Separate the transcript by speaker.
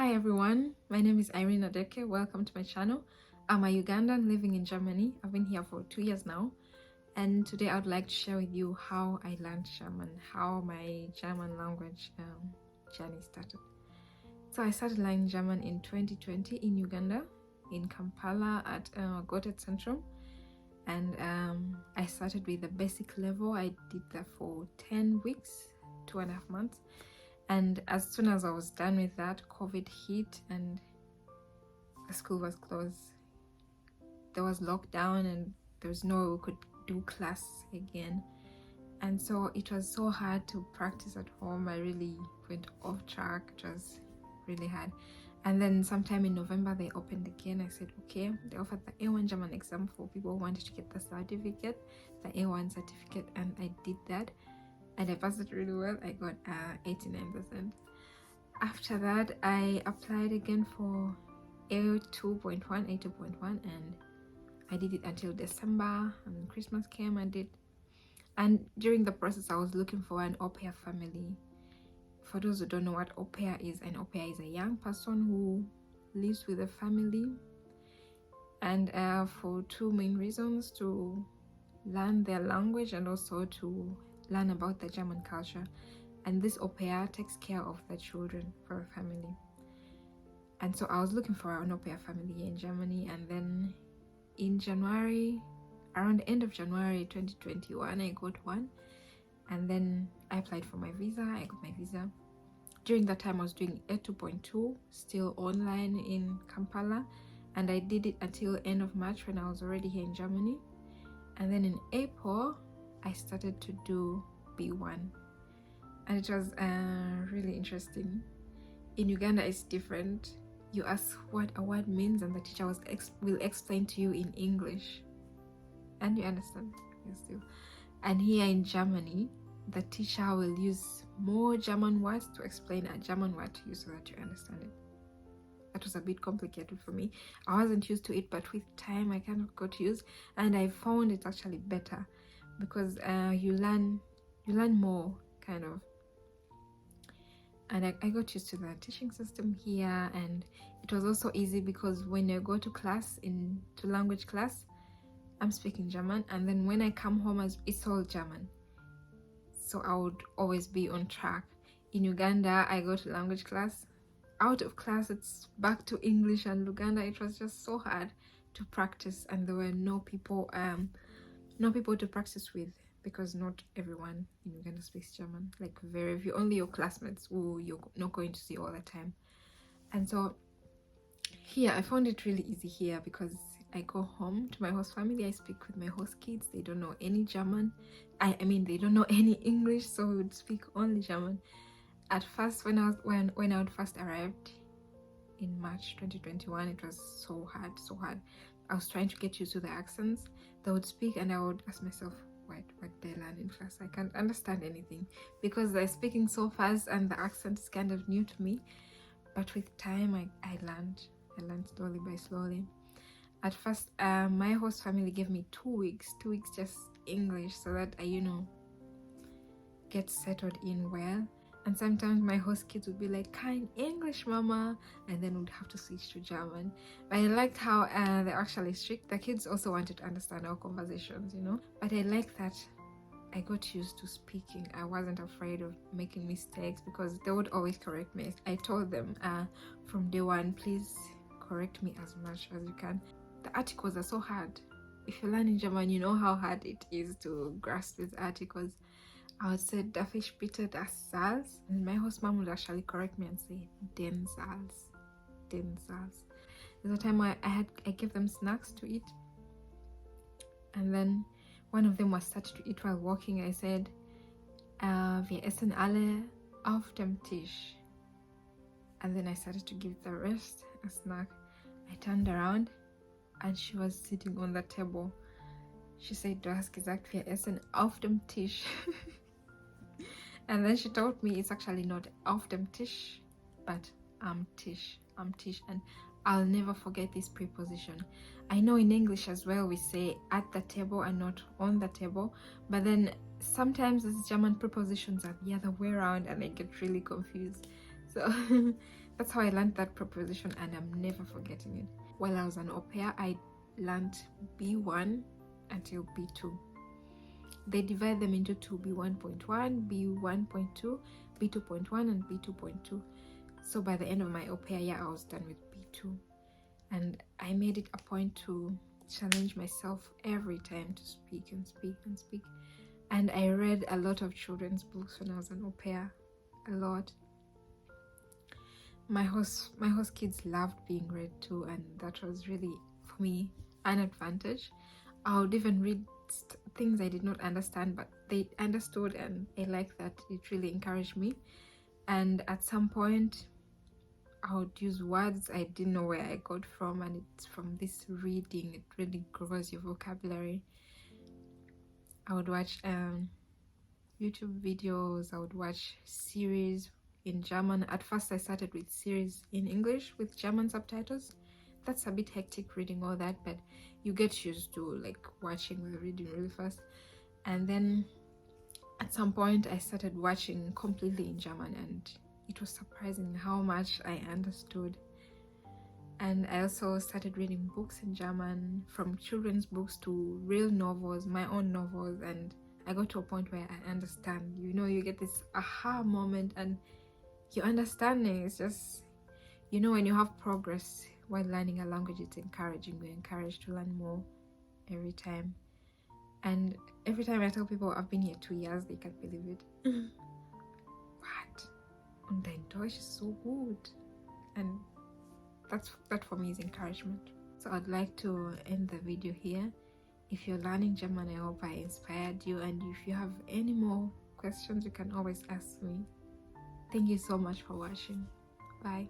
Speaker 1: Hi everyone, my name is Irene Adeke. Welcome to my channel. I'm a Ugandan living in Germany. I've been here for 2 years now, and today I would like to share with you how I learned German, how my German language journey started. So I started learning German in 2020 in Uganda, in Kampala at Goethe Centrum, and I started with the basic level. I did that for 10 weeks, 2.5 months. And as soon as I was done with that, COVID hit and the school was closed. There was lockdown and there was no way we could do class again. And so it was so hard to practice at home. I really went off track. It was really hard. And then sometime in November, they opened again. I said, okay, they offered the A1 German exam for people who wanted to get the certificate, the A1 certificate, and I did that. And I passed it really well. I got 89%. After that, I applied again for A2.1, and I did it until December, and Christmas came. And during the process, I was looking for an au pair family. For those who don't know what au pair is, an au pair is a young person who lives with a family, and for two main reasons: to learn their language and also to learn about the German culture. And this au pair takes care of the children for a family. And so I was looking for an au pair family here in Germany, and then in January, around the end of January 2021, I got one, and then I applied for my visa. I got my visa. During that time, I was doing A2.2 still online in Kampala, and I did it until end of March when I was already here in Germany. And then in April, I started to do B1, and it was really interesting. In Uganda, it's different. You ask what a word means, and the teacher will explain to you in English, and you understand. Yes, too. And here in Germany, the teacher will use more German words to explain a German word to you so that you understand it. That was a bit complicated for me. I wasn't used to it, but with time I kind of got used, and I found it actually better because you learn more, kind of. And I got used to the teaching system here, and it was also easy because when I go to class, to language class, I'm speaking German, and then when I come home, it's all German, so I would always be on track. In Uganda, I go to language class, out of class it's back to English, and Uganda, it was just so hard to practice, and there were no people to practice with, because not everyone in Uganda speaks German. Like very few, only your classmates who you're not going to see all the time. And so here I found it really easy here because I go home to my host family, I speak with my host kids. They don't know any German. I mean they don't know any English, so we would speak only German. At first, when I would first arrived in March 2021, it was so hard. I was trying to get used to the accents. They would speak and I would ask myself, what did I learn in class? I can't understand anything because they're speaking so fast and the accent is kind of new to me. But with time, I learned slowly by slowly. At first, my host family gave me 2 weeks just English, so that I get settled in well. And sometimes my host kids would be like, kind English, mama, and then we'd have to switch to German. But I liked how they're actually strict. The kids also wanted to understand our conversations, But I like that I got used to speaking. I wasn't afraid of making mistakes because they would always correct me. I told them from day one, please correct me as much as you can. The articles are so hard. If you learn in German, you know how hard it is to grasp these articles. I would say darf ich bitte das Salz? And my host mom would actually correct me and say den Salz. There's a time where I gave them snacks to eat, and then one of them was started to eat while walking. I said, wir essen alle auf dem Tisch. And then I started to give the rest a snack. I turned around and she was sitting on the table. She said, du hast gesagt, wir essen auf dem Tisch. And then she told me it's actually not auf dem Tisch, but am Tisch. And I'll never forget this preposition. I know in English as well we say at the table and not on the table, but then sometimes these German prepositions are the other way around and I get really confused. So That's how I learned that preposition, and I'm never forgetting it. While I was an au pair, I learned B1 until B2. They divide them into two: B1.1, B1.2, B2.1, and B2.2. So by the end of my au pair year, I was done with B2. And I made it a point to challenge myself every time to speak and speak and speak. And I read a lot of children's books when I was an au pair, a lot. My host kids loved being read to, and that was really, for me, an advantage. I would even read things I did not understand, but they understood, and I like that. It really encouraged me. And at some point, I would use words I didn't know where I got from, and it's from this reading. It really grows your vocabulary. I would watch YouTube videos. I would watch series in German. At first I started with series in English with German subtitles. That's a bit hectic reading all that, but you get used to like watching with reading really fast. And then at some point I started watching completely in German, and it was surprising how much I understood. And I also started reading books in German, from children's books to real novels, my own novels, and I got to a point where I understand. You know, you get this aha moment, and your understanding is just, you know, when you have progress while learning a language, it's encouraging. You're encouraged to learn more every time. And every time I tell people I've been here 2 years, they can't believe it. What? Und dein Deutsch is so good. And that for me is encouragement. So I'd like to end the video here. If you're learning German, I hope I inspired you, and if you have any more questions, you can always ask me. Thank you so much for watching. Bye.